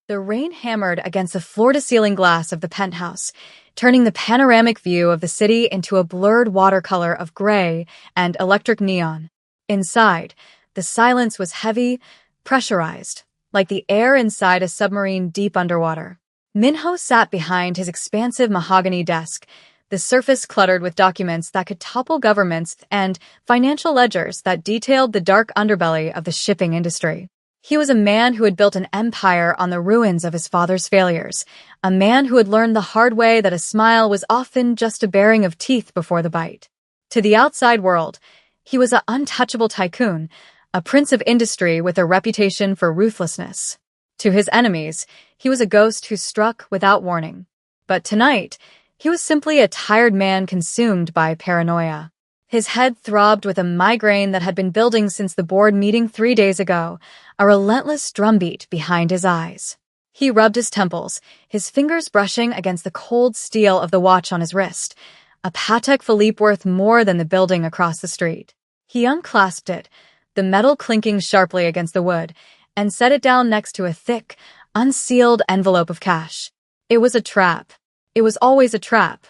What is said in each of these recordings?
The rain hammered against the floor-to-ceiling glass of the penthouse, turning the panoramic view of the city into a blurred watercolor of gray and electric neon. Inside, the silence was heavy, pressurized, like the air inside a submarine deep underwater. Minho sat behind his expansive mahogany desk, the surface cluttered with documents that could topple governments and financial ledgers that detailed the dark underbelly of the shipping industry. He was a man who had built an empire on the ruins of his father's failures, a man who had learned the hard way that a smile was often just a baring of teeth before the bite. To the outside world, he was an untouchable tycoon, a prince of industry with a reputation for ruthlessness. To his enemies, he was a ghost who struck without warning. But tonight, he was simply a tired man consumed by paranoia. His head throbbed with a migraine that had been building since the board meeting 3 days ago, a relentless drumbeat behind his eyes. He rubbed his temples, his fingers brushing against the cold steel of the watch on his wrist, a Patek Philippe worth more than the building across the street. He unclasped it, the metal clinking sharply against the wood, and set it down next to a thick, unsealed envelope of cash. It was a trap. It was always a trap.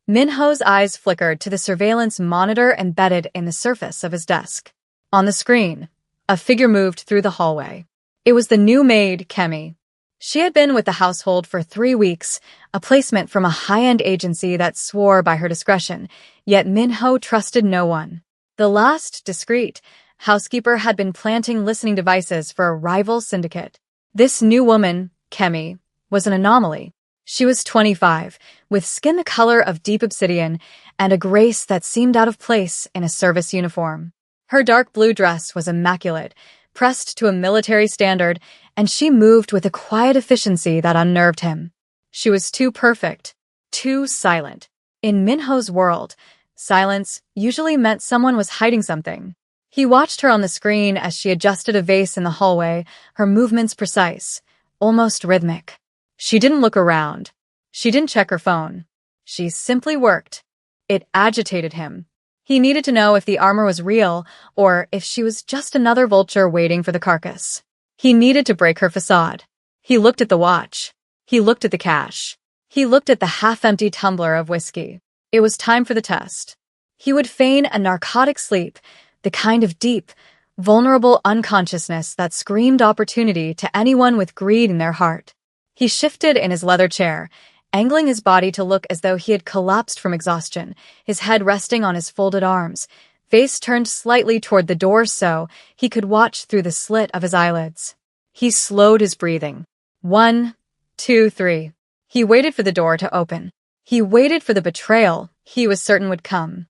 Minho's eyes flickered to the surveillance monitor embedded in the surface of his desk. On the screen, a figure moved through the hallway. It was the new maid, Kemi. She had been with the household for 3 weeks, a placement from a high-end agency that swore by her discretion, yet Minho trusted no one. The last, discreet, housekeeper had been planting listening devices for a rival syndicate. This new woman, Kemi, was an anomaly. She was 25, with skin the color of deep obsidian and a grace that seemed out of place in a service uniform. Her dark blue dress was immaculate, pressed to a military standard, and she moved with a quiet efficiency that unnerved him. She was too perfect, too silent. In Minho's world, silence usually meant someone was hiding something. He watched her on the screen as she adjusted a vase in the hallway, her movements precise, almost rhythmic. She didn't look around. She didn't check her phone. She simply worked. It agitated him. He needed to know if the armor was real or if she was just another vulture waiting for the carcass. He needed to break her facade. He looked at the watch. He looked at the cash. He looked at the half-empty tumbler of whiskey. It was time for the test. He would feign a narcotic sleep, the kind of deep, vulnerable unconsciousness that screamed opportunity to anyone with greed in their heart. He shifted in his leather chair, angling his body to look as though he had collapsed from exhaustion, his head resting on his folded arms, face turned slightly toward the door so he could watch through the slit of his eyelids. He slowed his breathing. 1, 2, 3. He waited for the door to open. He waited for the betrayal he was certain would come.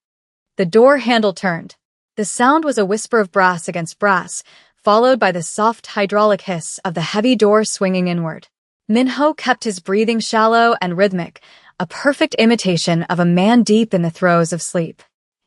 The door handle turned. The sound was a whisper of brass against brass, followed by the soft hydraulic hiss of the heavy door swinging inward. Minho kept his breathing shallow and rhythmic, a perfect imitation of a man deep in the throes of sleep.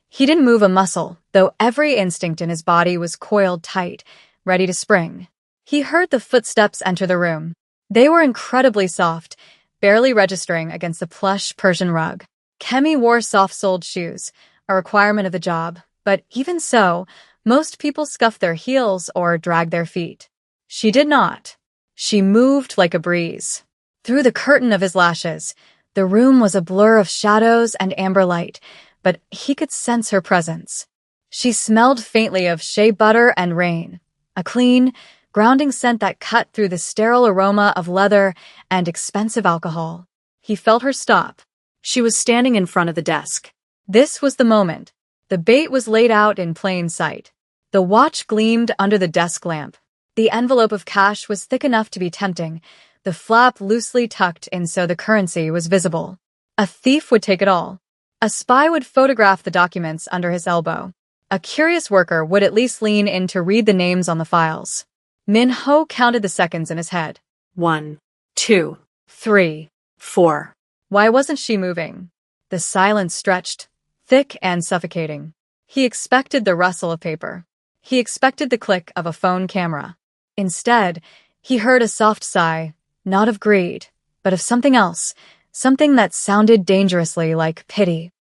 He didn't move a muscle, though every instinct in his body was coiled tight, ready to spring. He heard the footsteps enter the room. They were incredibly soft, barely registering against the plush Persian rug. Kemi wore soft-soled shoes, a requirement of the job, but even so, most people scuffed their heels or dragged their feet. She did not. She moved like a breeze. Through the curtain of his lashes, the room was a blur of shadows and amber light, but he could sense her presence. She smelled faintly of shea butter and rain, a clean, grounding scent that cut through the sterile aroma of leather and expensive alcohol. He felt her stop. She was standing in front of the desk. This was the moment. The bait was laid out in plain sight. The watch gleamed under the desk lamp. The envelope of cash was thick enough to be tempting, the flap loosely tucked in so the currency was visible. A thief would take it all. A spy would photograph the documents under his elbow. A curious worker would at least lean in to read the names on the files. Minho counted the seconds in his head. 1, 2, 3, 4. Why wasn't she moving? The silence stretched, thick and suffocating. He expected the rustle of paper. He expected the click of a phone camera. Instead, he heard a soft sigh, not of greed, but of something else, something that sounded dangerously like pity.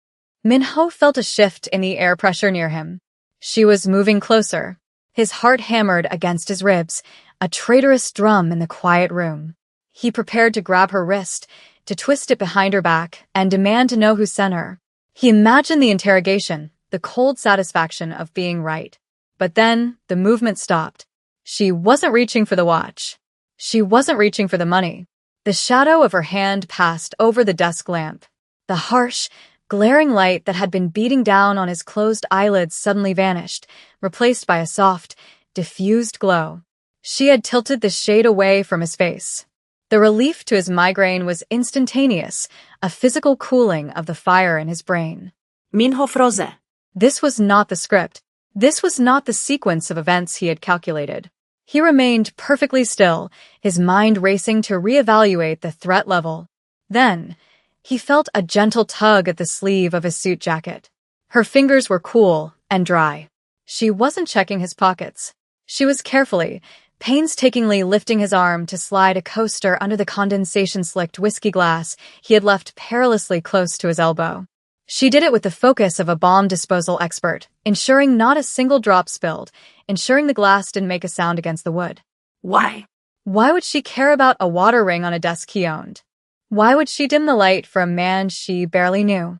Minho felt a shift in the air pressure near him. She was moving closer. His heart hammered against his ribs, a traitorous drum in the quiet room. He prepared to grab her wrist, to twist it behind her back, and demand to know who sent her. He imagined the interrogation, the cold satisfaction of being right. But then, the movement stopped. She wasn't reaching for the watch. She wasn't reaching for the money. The shadow of her hand passed over the desk lamp. The harsh, glaring light that had been beating down on his closed eyelids suddenly vanished, replaced by a soft, diffused glow. She had tilted the shade away from his face. The relief to his migraine was instantaneous, a physical cooling of the fire in his brain. Minho froze. This was not the script. This was not the sequence of events he had calculated. He remained perfectly still, his mind racing to reevaluate the threat level. Then, he felt a gentle tug at the sleeve of his suit jacket. Her fingers were cool and dry. She wasn't checking his pockets. She was painstakingly lifting his arm to slide a coaster under the condensation-slicked whiskey glass he had left perilously close to his elbow. She did it with the focus of a bomb disposal expert, ensuring not a single drop spilled, ensuring the glass didn't make a sound against the wood. Why? Why would she care about a water ring on a desk he owned? Why would she dim the light for a man she barely knew?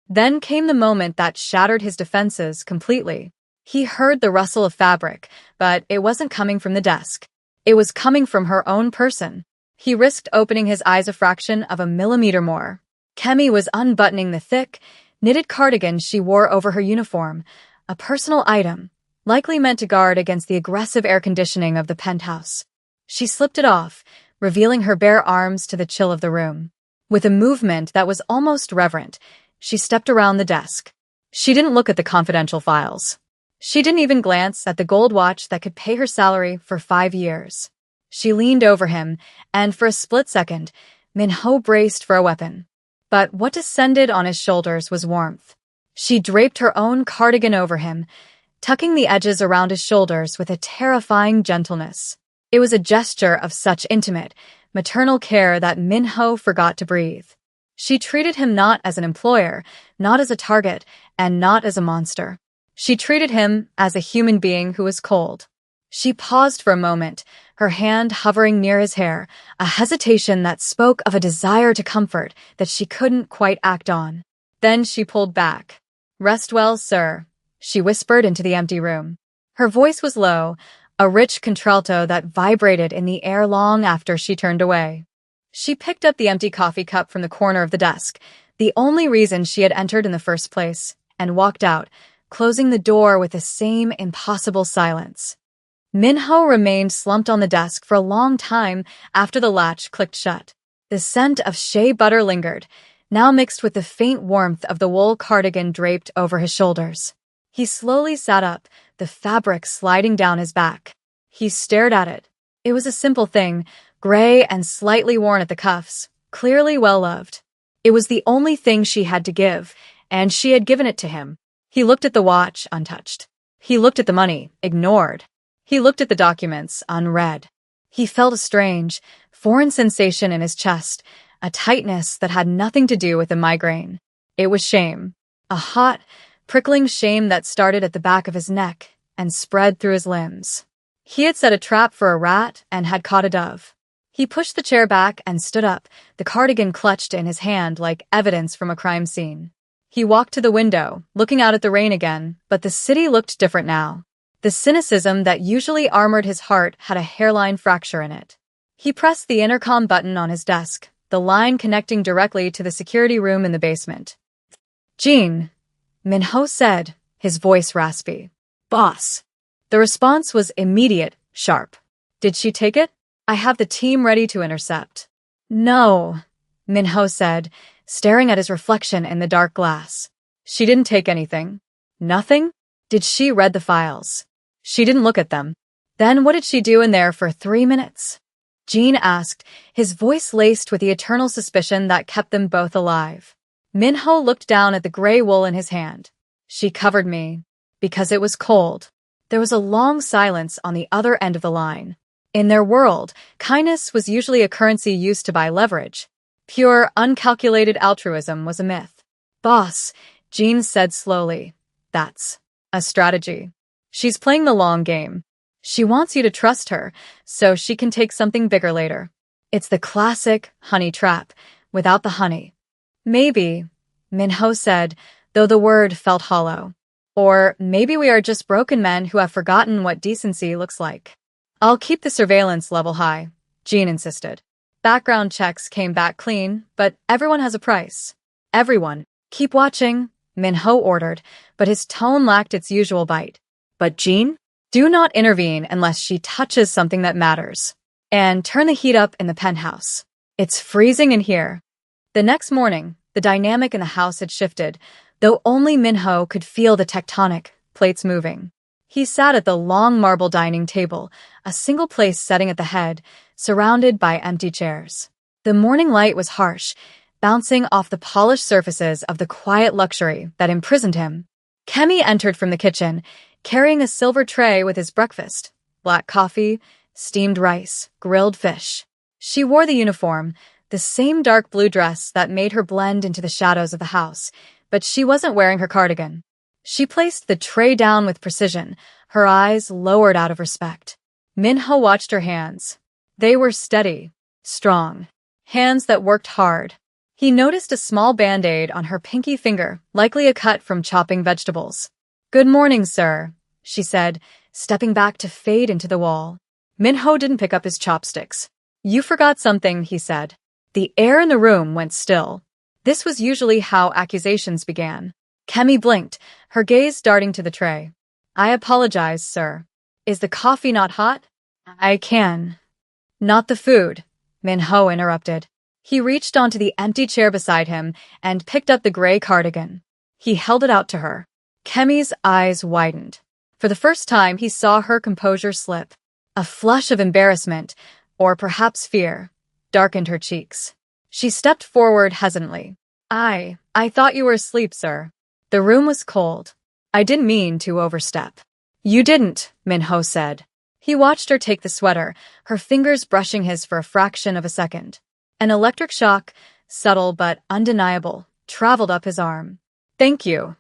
Then came the moment that shattered his defenses completely. He heard the rustle of fabric, but it wasn't coming from the desk. It was coming from her own person. He risked opening his eyes a fraction of a millimeter more. Kemi was unbuttoning the thick, knitted cardigan she wore over her uniform, a personal item, likely meant to guard against the aggressive air conditioning of the penthouse. She slipped it off, revealing her bare arms to the chill of the room. With a movement that was almost reverent, she stepped around the desk. She didn't look at the confidential files. She didn't even glance at the gold watch that could pay her salary for 5 years. She leaned over him, and for a split second, Minho braced for a weapon. But what descended on his shoulders was warmth. She draped her own cardigan over him, tucking the edges around his shoulders with a terrifying gentleness. It was a gesture of such intimate, maternal care that Minho forgot to breathe. She treated him not as an employer, not as a target, and not as a monster. She treated him as a human being who was cold. She paused for a moment, her hand hovering near his hair, a hesitation that spoke of a desire to comfort that she couldn't quite act on. Then she pulled back. "Rest well, sir," she whispered into the empty room. Her voice was low, a rich contralto that vibrated in the air long after she turned away. She picked up the empty coffee cup from the corner of the desk, the only reason she had entered in the first place, and walked out, closing the door with the same impossible silence. Minho remained slumped on the desk for a long time after the latch clicked shut. The scent of shea butter lingered, now mixed with the faint warmth of the wool cardigan draped over his shoulders. He slowly sat up, the fabric sliding down his back. He stared at it. It was a simple thing, gray and slightly worn at the cuffs, clearly well-loved. It was the only thing she had to give, and she had given it to him. He looked at the watch, untouched. He looked at the money, ignored. He looked at the documents, unread. He felt a strange, foreign sensation in his chest, a tightness that had nothing to do with the migraine. It was shame. A hot, prickling shame that started at the back of his neck and spread through his limbs. He had set a trap for a rat and had caught a dove. He pushed the chair back and stood up, the cardigan clutched in his hand like evidence from a crime scene. He walked to the window, looking out at the rain again, but the city looked different now. The cynicism that usually armored his heart had a hairline fracture in it. He pressed the intercom button on his desk, the line connecting directly to the security room in the basement. "Jean," Minho said, his voice raspy. "Boss." The response was immediate, sharp. "Did she take it? I have the team ready to intercept." "No," Minho said, staring at his reflection in the dark glass. "She didn't take anything." "Nothing? Did she read the files?" "She didn't look at them." "Then what did she do in there for 3 minutes?" Jean asked, his voice laced with the eternal suspicion that kept them both alive. Minho looked down at the gray wool in his hand. "She covered me. Because it was cold." There was a long silence on the other end of the line. In their world, kindness was usually a currency used to buy leverage. Pure, uncalculated altruism was a myth. "Boss," Jean said slowly, "that's a strategy. She's playing the long game. She wants you to trust her, so she can take something bigger later." It's the classic honey trap, without the honey. Maybe, Minho said, though the word felt hollow. Or maybe we are just broken men who have forgotten what decency looks like. I'll keep the surveillance level high, Jean insisted. Background checks came back clean, but everyone has a price. Everyone. Keep watching, Minho ordered, but his tone lacked its usual bite. But Jean? Do not intervene unless she touches something that matters. And turn the heat up in the penthouse. It's freezing in here. The next morning, the dynamic in the house had shifted, though only Minho could feel the tectonic plates moving. He sat at the long marble dining table, a single place setting at the head, surrounded by empty chairs. The morning light was harsh, bouncing off the polished surfaces of the quiet luxury that imprisoned him. Kemi entered from the kitchen, carrying a silver tray with his breakfast: black coffee, steamed rice, grilled fish. She wore the uniform, the same dark blue dress that made her blend into the shadows of the house, but she wasn't wearing her cardigan. She placed the tray down with precision, her eyes lowered out of respect. Minho watched her hands. They were steady, strong, hands that worked hard. He noticed a small band-aid on her pinky finger, likely a cut from chopping vegetables. "Good morning, sir," she said, stepping back to fade into the wall. Minho didn't pick up his chopsticks. "You forgot something," he said. The air in the room went still. This was usually how accusations began. Kemi blinked, her gaze darting to the tray. "I apologize, sir. Is the coffee not hot?" "I can." "Not the food," Minho interrupted. He reached onto the empty chair beside him and picked up the gray cardigan. He held it out to her. Kemi's eyes widened. For the first time, he saw her composure slip. A flush of embarrassment, or perhaps fear, darkened her cheeks. She stepped forward hesitantly. I thought you were asleep, sir." The room was cold. "I didn't mean to overstep." "You didn't," Minho said. He watched her take the sweater, her fingers brushing his for a fraction of a second. An electric shock, subtle but undeniable, traveled up his arm. "Thank you."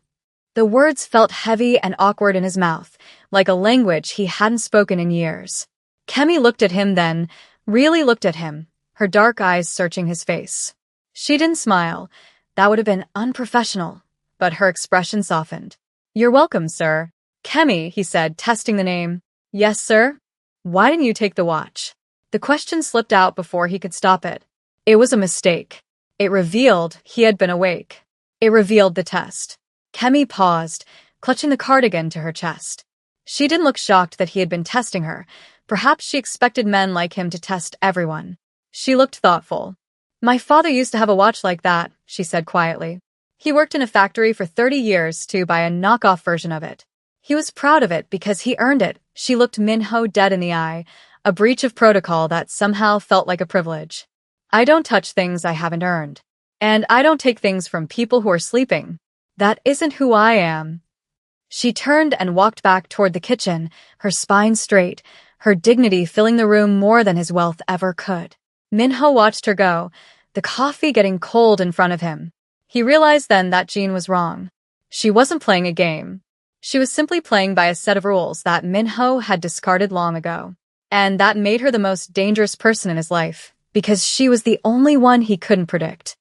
The words felt heavy and awkward in his mouth, like a language he hadn't spoken in years. Kemi looked at him then, really looked at him, her dark eyes searching his face. She didn't smile. That would have been unprofessional, but her expression softened. "You're welcome, sir." "Kemi," he said, testing the name. "Yes, sir?" "Why didn't you take the watch?" The question slipped out before he could stop it. It was a mistake. It revealed he had been awake. It revealed the test. Kemi paused, clutching the cardigan to her chest. She didn't look shocked that he had been testing her. Perhaps she expected men like him to test everyone. She looked thoughtful. "My father used to have a watch like that," she said quietly. "He worked in a factory for 30 years to buy a knockoff version of it. He was proud of it because he earned it." She looked Minho dead in the eye, a breach of protocol that somehow felt like a privilege. "I don't touch things I haven't earned. And I don't take things from people who are sleeping. That isn't who I am." She turned and walked back toward the kitchen, her spine straight, her dignity filling the room more than his wealth ever could. Minho watched her go, the coffee getting cold in front of him. He realized then that Jean was wrong. She wasn't playing a game. She was simply playing by a set of rules that Minho had discarded long ago. And that made her the most dangerous person in his life, because she was the only one he couldn't predict.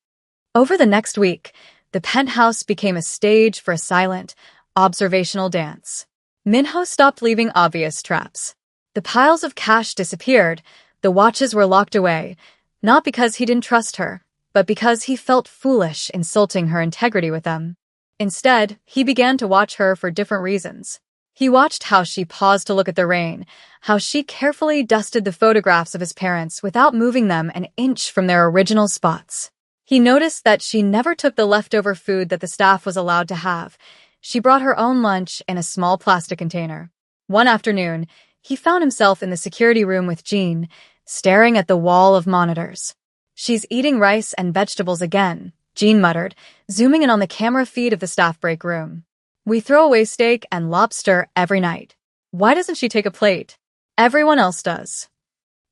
Over the next week, the penthouse became a stage for a silent, observational dance. Minho stopped leaving obvious traps. The piles of cash disappeared, the watches were locked away, not because he didn't trust her, but because he felt foolish insulting her integrity with them. Instead, he began to watch her for different reasons. He watched how she paused to look at the rain, how she carefully dusted the photographs of his parents without moving them an inch from their original spots. He noticed that she never took the leftover food that the staff was allowed to have. She brought her own lunch in a small plastic container. One afternoon, he found himself in the security room with Jean, staring at the wall of monitors. "She's eating rice and vegetables again," Jean muttered, zooming in on the camera feed of the staff break room. "We throw away steak and lobster every night. Why doesn't she take a plate? Everyone else does."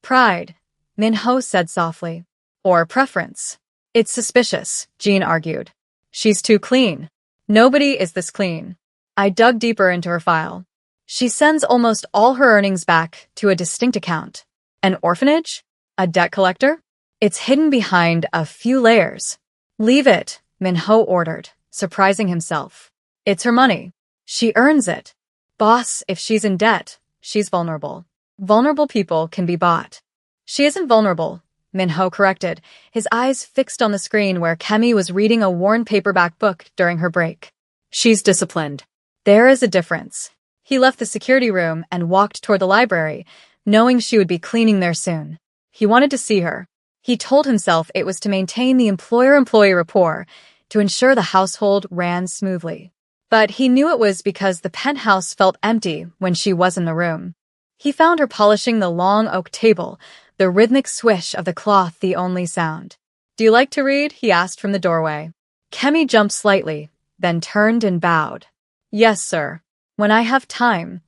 "Pride," Minho said softly. "Or preference." "It's suspicious," Jean argued. "She's too clean. Nobody is this clean." I dug deeper into her file. She sends almost all her earnings back to a distinct account. An orphanage? A debt collector? It's hidden behind a few layers. Leave it, Minho ordered, surprising himself. It's her money. She earns it. Boss, if she's in debt, she's vulnerable. Vulnerable people can be bought. She isn't vulnerable, Minho corrected, his eyes fixed on the screen where Kemi was reading a worn paperback book during her break. She's disciplined. There is a difference. He left the security room and walked toward the library, knowing she would be cleaning there soon. He wanted to see her. He told himself it was to maintain the employer-employee rapport, to ensure the household ran smoothly. But he knew it was because the penthouse felt empty when she was in the room. He found her polishing the long oak table, the rhythmic swish of the cloth the only sound. "Do you like to read?" he asked from the doorway. Kemi jumped slightly, then turned and bowed. "Yes, sir. When I have time."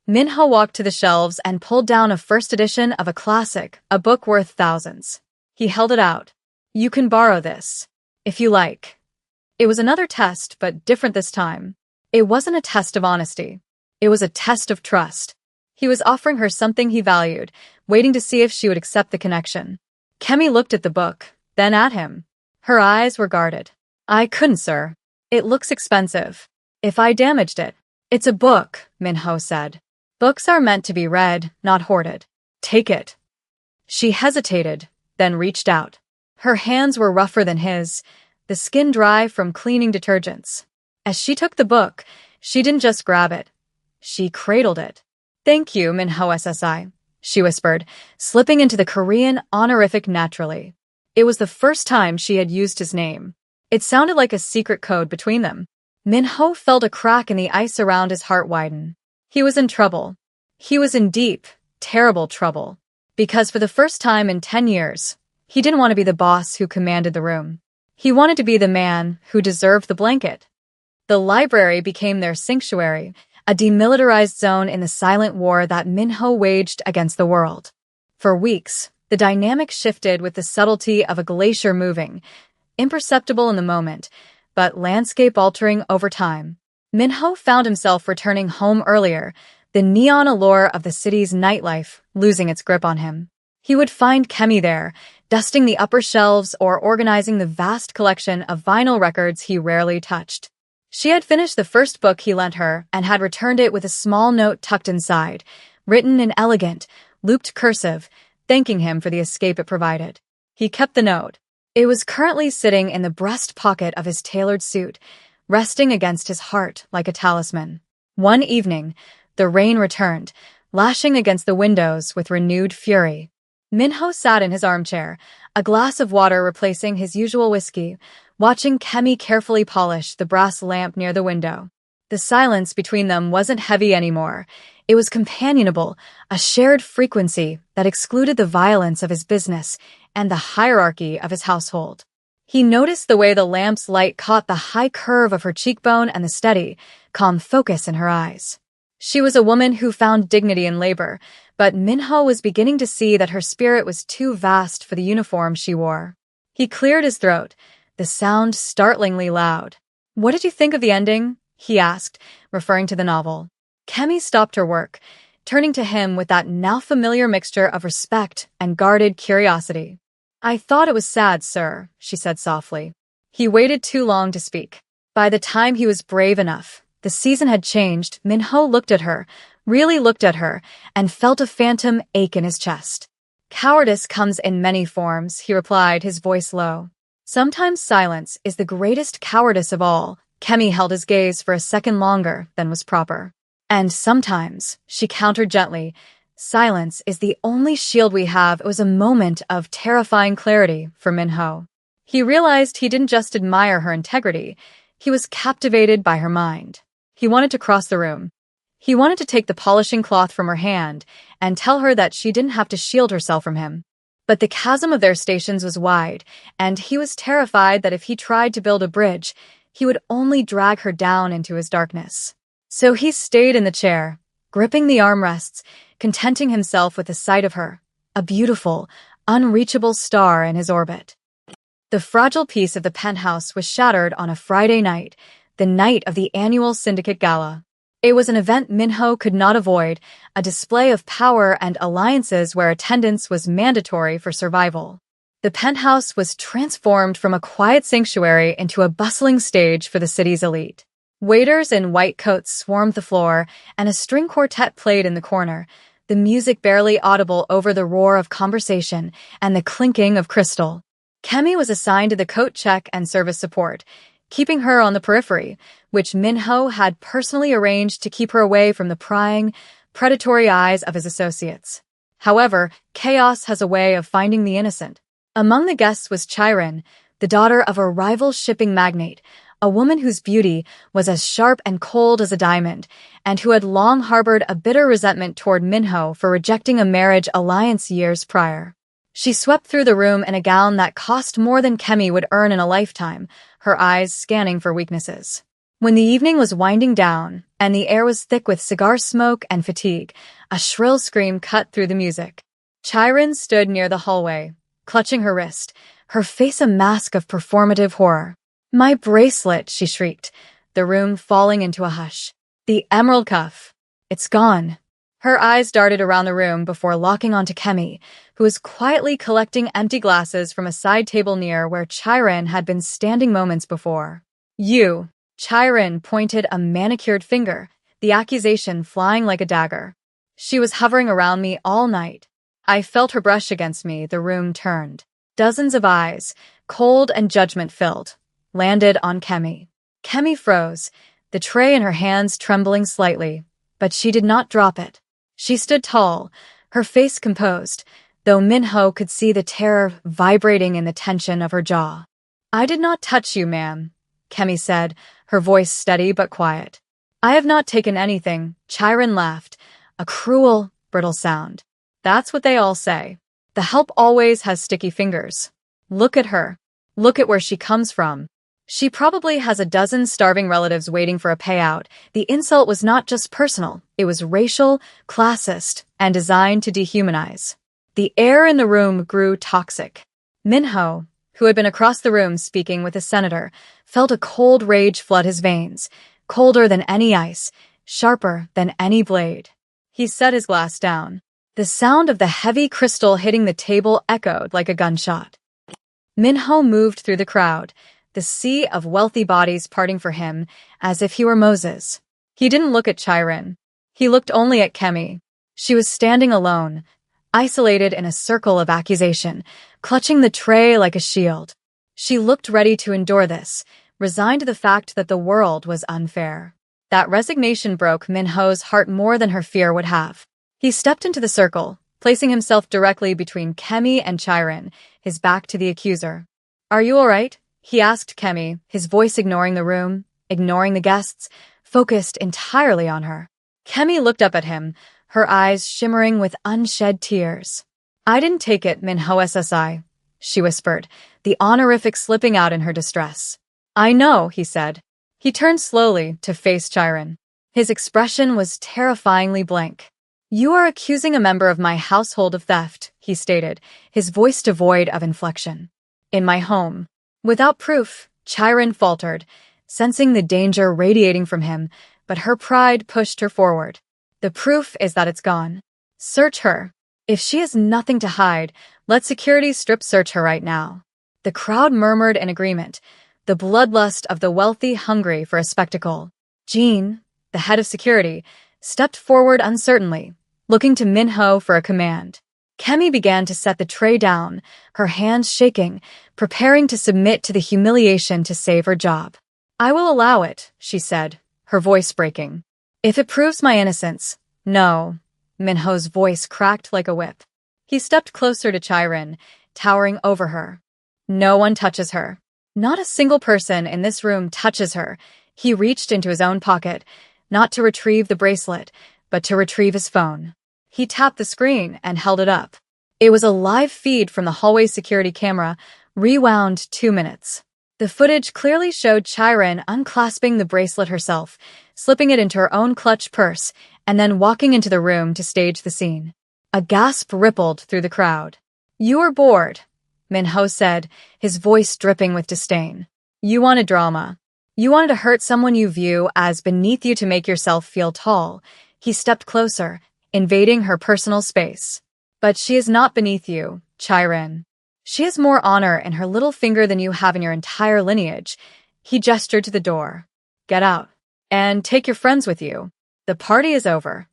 Minho walked to the shelves and pulled down a first edition of a classic, a book worth thousands. He held it out. "You can borrow this, if you like." It was another test, but different this time. It wasn't a test of honesty. It was a test of trust. He was offering her something he valued, waiting to see if she would accept the connection. Kemi looked at the book, then at him. Her eyes were guarded. "I couldn't, sir. It looks expensive. If I damaged it." "It's a book," Minho said. "Books are meant to be read, not hoarded. Take it." She hesitated, then reached out. Her hands were rougher than his, the skin dry from cleaning detergents. As she took the book, she didn't just grab it. She cradled it. "Thank you, Minho SSI," she whispered, slipping into the Korean honorific naturally. It was the first time she had used his name. It sounded like a secret code between them. Minho felt a crack in the ice around his heart widen. He was in trouble. He was in deep, terrible trouble. Because for the first time in 10 years, he didn't want to be the boss who commanded the room. He wanted to be the man who deserved the blanket. The library became their sanctuary, a demilitarized zone in the silent war that Minho waged against the world. For weeks, the dynamic shifted with the subtlety of a glacier moving, imperceptible in the moment, but landscape-altering over time. Minho found himself returning home earlier, the neon allure of the city's nightlife losing its grip on him. He would find Kemi there, dusting the upper shelves or organizing the vast collection of vinyl records he rarely touched. She had finished the first book he lent her and had returned it with a small note tucked inside, written in elegant, looped cursive, thanking him for the escape it provided. He kept the note. It was currently sitting in the breast pocket of his tailored suit, resting against his heart like a talisman. One evening, the rain returned, lashing against the windows with renewed fury. Minho sat in his armchair, a glass of water replacing his usual whiskey, watching Kemi carefully polish the brass lamp near the window. The silence between them wasn't heavy anymore. It was companionable, a shared frequency that excluded the violence of his business and the hierarchy of his household. He noticed the way the lamp's light caught the high curve of her cheekbone and the steady, calm focus in her eyes. She was a woman who found dignity in labor, but Minho was beginning to see that her spirit was too vast for the uniform she wore. He cleared his throat, the sound startlingly loud. "What did you think of the ending?" he asked, referring to the novel. Kemi stopped her work, turning to him with that now familiar mixture of respect and guarded curiosity. "I thought it was sad, sir," she said softly. He waited too long to speak. By the time he was brave enough, the season had changed. Minho looked at her, really looked at her, and felt a phantom ache in his chest. "Cowardice comes in many forms," he replied, his voice low. "Sometimes silence is the greatest cowardice of all." Kemi held his gaze for a second longer than was proper. "And sometimes," she countered gently, "silence is the only shield we have." It was a moment of terrifying clarity for Minho. He realized he didn't just admire her integrity, he was captivated by her mind. He wanted to cross the room. He wanted to take the polishing cloth from her hand and tell her that she didn't have to shield herself from him. But the chasm of their stations was wide, and he was terrified that if he tried to build a bridge, he would only drag her down into his darkness. So he stayed in the chair, gripping the armrests, contenting himself with the sight of her, a beautiful, unreachable star in his orbit. The fragile peace of the penthouse was shattered on a Friday night, the night of the annual syndicate gala. It was an event Minho could not avoid, a display of power and alliances where attendance was mandatory for survival. The penthouse was transformed from a quiet sanctuary into a bustling stage for the city's elite. Waiters in white coats swarmed the floor, and a string quartet played in the corner, the music barely audible over the roar of conversation and the clinking of crystal. Kemi was assigned to the coat check and service support, keeping her on the periphery, which Minho had personally arranged to keep her away from the prying, predatory eyes of his associates. However, chaos has a way of finding the innocent. Among the guests was Chiron, the daughter of a rival shipping magnate, a woman whose beauty was as sharp and cold as a diamond, and who had long harbored a bitter resentment toward Minho for rejecting a marriage alliance years prior. She swept through the room in a gown that cost more than Kemi would earn in a lifetime, her eyes scanning for weaknesses. When the evening was winding down, and the air was thick with cigar smoke and fatigue, a shrill scream cut through the music. Chiron stood near the hallway, clutching her wrist, her face a mask of performative horror. "My bracelet," she shrieked, the room falling into a hush. "The emerald cuff. It's gone." Her eyes darted around the room before locking onto Kemi, who was quietly collecting empty glasses from a side table near where Chiron had been standing moments before. "You." Chiron pointed a manicured finger, the accusation flying like a dagger. "She was hovering around me all night. I felt her brush against me." The room turned. Dozens of eyes, cold and judgment-filled, landed on Kemi. Kemi froze, the tray in her hands trembling slightly, but she did not drop it. She stood tall, her face composed, though Minho could see the terror vibrating in the tension of her jaw. "I did not touch you, ma'am," Kemi said, her voice steady but quiet. "I have not taken anything," Chiron laughed, a cruel, brittle sound. "That's what they all say. The help always has sticky fingers. Look at her. Look at where she comes from. She probably has a dozen starving relatives waiting for a payout." The insult was not just personal, it was racial, classist, and designed to dehumanize. The air in the room grew toxic. Minho, who had been across the room speaking with a senator, felt a cold rage flood his veins, colder than any ice, sharper than any blade. He set his glass down. The sound of the heavy crystal hitting the table echoed like a gunshot. Minho moved through the crowd, the sea of wealthy bodies parting for him as if he were Moses. He didn't look at Chiron. He looked only at Kemi. She was standing alone, isolated in a circle of accusation, clutching the tray like a shield. She looked ready to endure this, resigned to the fact that the world was unfair. That resignation broke Minho's heart more than her fear would have. He stepped into the circle, placing himself directly between Kemi and Chiron, his back to the accuser. "Are you all right?" he asked Kemi, his voice ignoring the room, ignoring the guests, focused entirely on her. Kemi looked up at him, her eyes shimmering with unshed tears. "I didn't take it, Minho SSI," she whispered, the honorific slipping out in her distress. "I know," he said. He turned slowly to face Chiron. His expression was terrifyingly blank. "You are accusing a member of my household of theft," he stated, his voice devoid of inflection. "In my home." Without proof, Chiron faltered, sensing the danger radiating from him, but her pride pushed her forward. "The proof is that it's gone. Search her. If she has nothing to hide, let security strip search her right now." The crowd murmured in agreement, the bloodlust of the wealthy hungry for a spectacle. Jean, the head of security, stepped forward uncertainly, looking to Minho for a command. Kemi began to set the tray down, her hands shaking, preparing to submit to the humiliation to save her job. "I will allow it," she said, her voice breaking. "If it proves my innocence." "No." Minho's voice cracked like a whip. He stepped closer to Chiron, towering over her. "No one touches her. Not a single person in this room touches her." He reached into his own pocket, not to retrieve the bracelet, but to retrieve his phone. He tapped the screen and held it up. It was a live feed from the hallway security camera, rewound 2 minutes. The footage clearly showed Chiron unclasping the bracelet herself, slipping it into her own clutch purse, and then walking into the room to stage the scene. A gasp rippled through the crowd. "You are bored," Minho said, his voice dripping with disdain. "You wanted drama. You wanted to hurt someone you view as beneath you to make yourself feel tall." He stepped closer, invading her personal space. "But she is not beneath you, Chiron. She has more honor in her little finger than you have in your entire lineage. He gestured to the door. Get out. And take your friends with you. The party is over.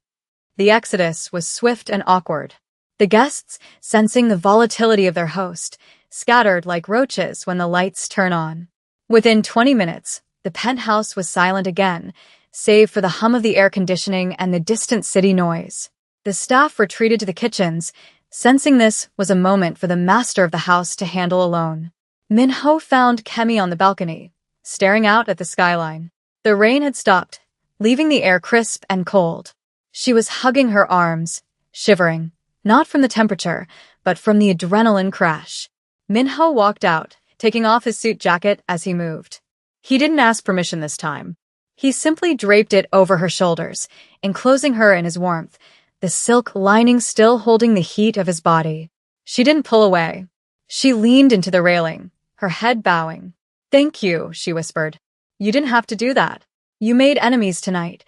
The exodus was swift and awkward. The guests, sensing the volatility of their host, scattered like roaches when the lights turn on. Within 20 minutes, the penthouse was silent again, save for the hum of the air conditioning and the distant city noise. The staff retreated to the kitchens, sensing this was a moment for the master of the house to handle alone. Min-ho found Kemi on the balcony, staring out at the skyline. The rain had stopped, leaving the air crisp and cold. She was hugging her arms, shivering, not from the temperature, but from the adrenaline crash. Min-ho walked out, taking off his suit jacket as he moved. He didn't ask permission this time. He simply draped it over her shoulders, enclosing her in his warmth, the silk lining still holding the heat of his body. She didn't pull away. She leaned into the railing, her head bowing. "Thank you," she whispered. "You didn't have to do that. You made enemies tonight."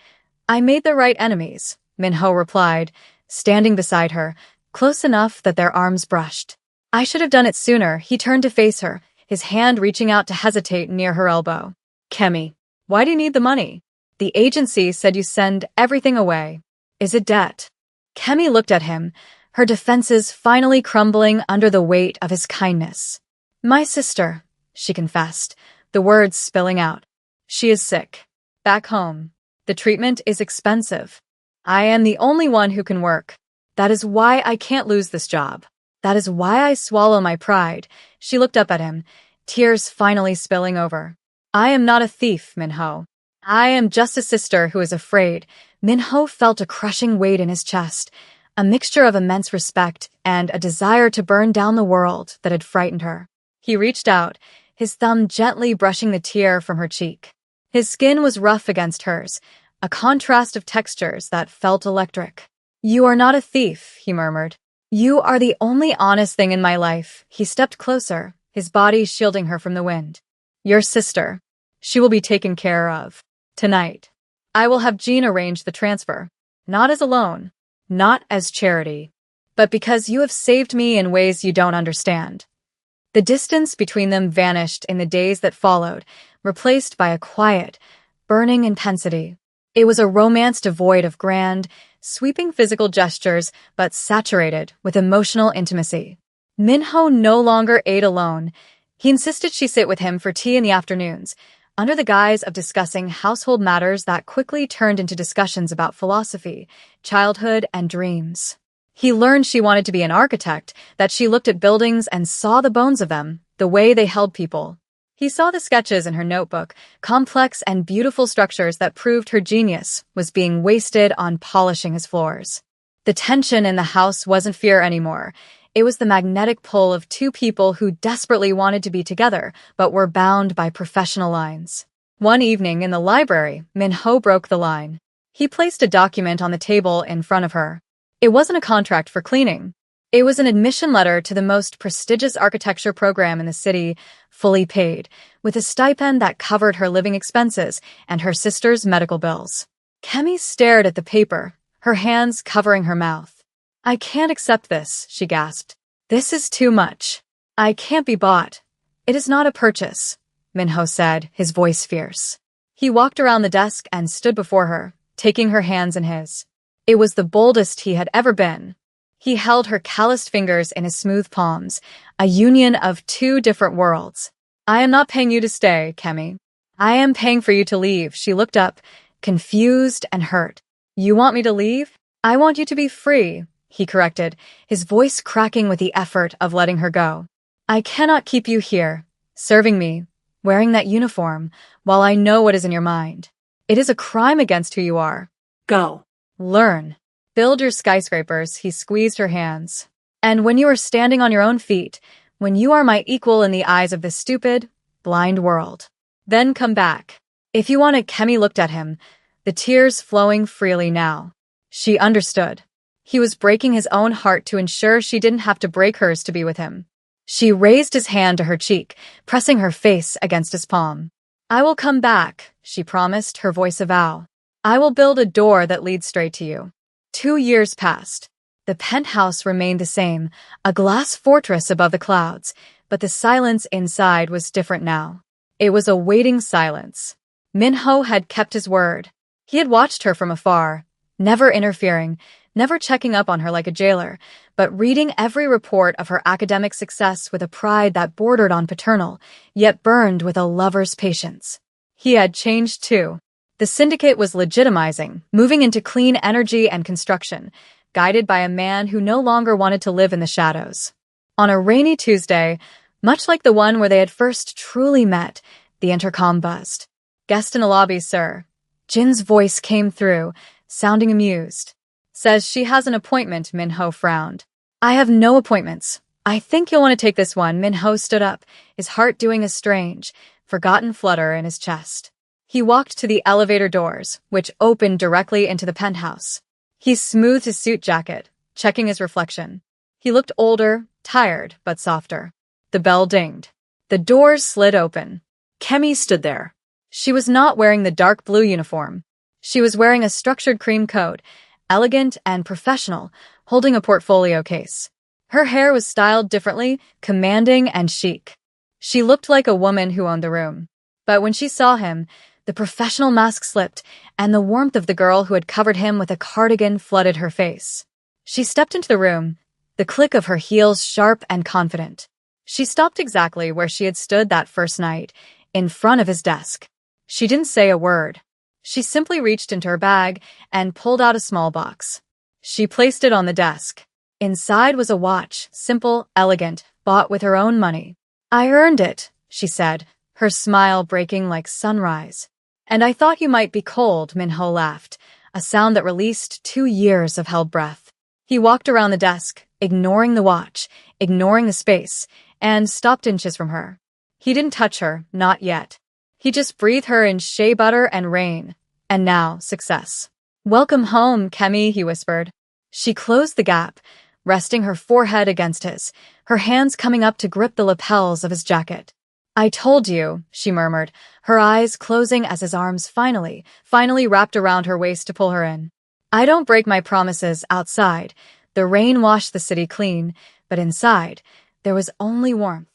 "I made the right enemies," Min-ho replied, standing beside her, close enough that their arms brushed. "I should have done it sooner." He turned to face her, his hand reaching out to hesitate near her elbow. "Kemi, why do you need the money? The agency said you send everything away. Is it debt?" Kemi looked at him, her defenses finally crumbling under the weight of his kindness. "My sister," she confessed, the words spilling out. "She is sick. Back home. The treatment is expensive. I am the only one who can work. That is why I can't lose this job. That is why I swallow my pride." She looked up at him, tears finally spilling over. "I am not a thief, Min-ho. I am just a sister who is afraid." Min-ho felt a crushing weight in his chest, a mixture of immense respect and a desire to burn down the world that had frightened her. He reached out, his thumb gently brushing the tear from her cheek. His skin was rough against hers, a contrast of textures that felt electric. "You are not a thief," he murmured. "You are the only honest thing in my life." He stepped closer, his body shielding her from the wind. "Your sister. She will be taken care of. Tonight. I will have Jean arrange the transfer. Not as a loan. Not as charity. But because you have saved me in ways you don't understand." The distance between them vanished in the days that followed, replaced by a quiet, burning intensity. It was a romance devoid of grand, sweeping physical gestures, but saturated with emotional intimacy. Min-ho no longer ate alone. He insisted she sit with him for tea in the afternoons, under the guise of discussing household matters that quickly turned into discussions about philosophy, childhood, and dreams. He learned she wanted to be an architect, that she looked at buildings and saw the bones of them, the way they held people. He saw the sketches in her notebook, complex and beautiful structures that proved her genius was being wasted on polishing his floors. The tension in the house wasn't fear anymore. It was the magnetic pull of two people who desperately wanted to be together, but were bound by professional lines. One evening in the library, Min-ho broke the line. He placed a document on the table in front of her. It wasn't a contract for cleaning. It was an admission letter to the most prestigious architecture program in the city, fully paid, with a stipend that covered her living expenses and her sister's medical bills. Kemi stared at the paper, her hands covering her mouth. "I can't accept this," she gasped. "This is too much. I can't be bought." "It is not a purchase," Min-ho said, his voice fierce. He walked around the desk and stood before her, taking her hands in his. It was the boldest he had ever been. He held her calloused fingers in his smooth palms, a union of two different worlds. "I am not paying you to stay, Kemi. I am paying for you to leave." She looked up, confused and hurt. "You want me to leave?" "I want you to be free," he corrected, his voice cracking with the effort of letting her go. "I cannot keep you here, serving me, wearing that uniform, while I know what is in your mind. It is a crime against who you are. Go. Learn. Build your skyscrapers." He squeezed her hands. "And when you are standing on your own feet, when you are my equal in the eyes of this stupid, blind world, then come back. If you want it." Kemi looked at him, the tears flowing freely now. She understood. He was breaking his own heart to ensure she didn't have to break hers to be with him. She raised his hand to her cheek, pressing her face against his palm. "I will come back," she promised, her voice a vow. "I will build a door that leads straight to you." 2 years passed. The penthouse remained the same, a glass fortress above the clouds, but the silence inside was different now. It was a waiting silence. Minho had kept his word. He had watched her from afar, never interfering, never checking up on her like a jailer, but reading every report of her academic success with a pride that bordered on paternal, yet burned with a lover's patience. He had changed too. The syndicate was legitimizing, moving into clean energy and construction, guided by a man who no longer wanted to live in the shadows. On a rainy Tuesday, much like the one where they had first truly met, the intercom buzzed. "Guest in the lobby, sir." Jin's voice came through, sounding amused. "Says she has an appointment," Minho frowned. "I have no appointments. I think you'll want to take this one." Minho stood up, his heart doing a strange, forgotten flutter in his chest. He walked to the elevator doors, which opened directly into the penthouse. He smoothed his suit jacket, checking his reflection. He looked older, tired, but softer. The bell dinged. The doors slid open. Kemi stood there. She was not wearing the dark blue uniform. She was wearing a structured cream coat, elegant and professional, holding a portfolio case. Her hair was styled differently, commanding and chic. She looked like a woman who owned the room. But when she saw him, the professional mask slipped, and the warmth of the girl who had covered him with a cardigan flooded her face. She stepped into the room, the click of her heels sharp and confident. She stopped exactly where she had stood that first night, in front of his desk. She didn't say a word. She simply reached into her bag and pulled out a small box. She placed it on the desk. Inside was a watch, simple, elegant, bought with her own money. "I earned it," she said, her smile breaking like sunrise. "And I thought you might be cold," Minho laughed, a sound that released 2 years of held breath. He walked around the desk, ignoring the watch, ignoring the space, and stopped inches from her. He didn't touch her, not yet. He just breathed her in shea butter and rain. And now, success. "Welcome home, Kemi," he whispered. She closed the gap, resting her forehead against his, her hands coming up to grip the lapels of his jacket. "I told you," she murmured, her eyes closing as his arms finally wrapped around her waist to pull her in. "I don't break my promises." Outside, the rain washed the city clean, but inside, there was only warmth.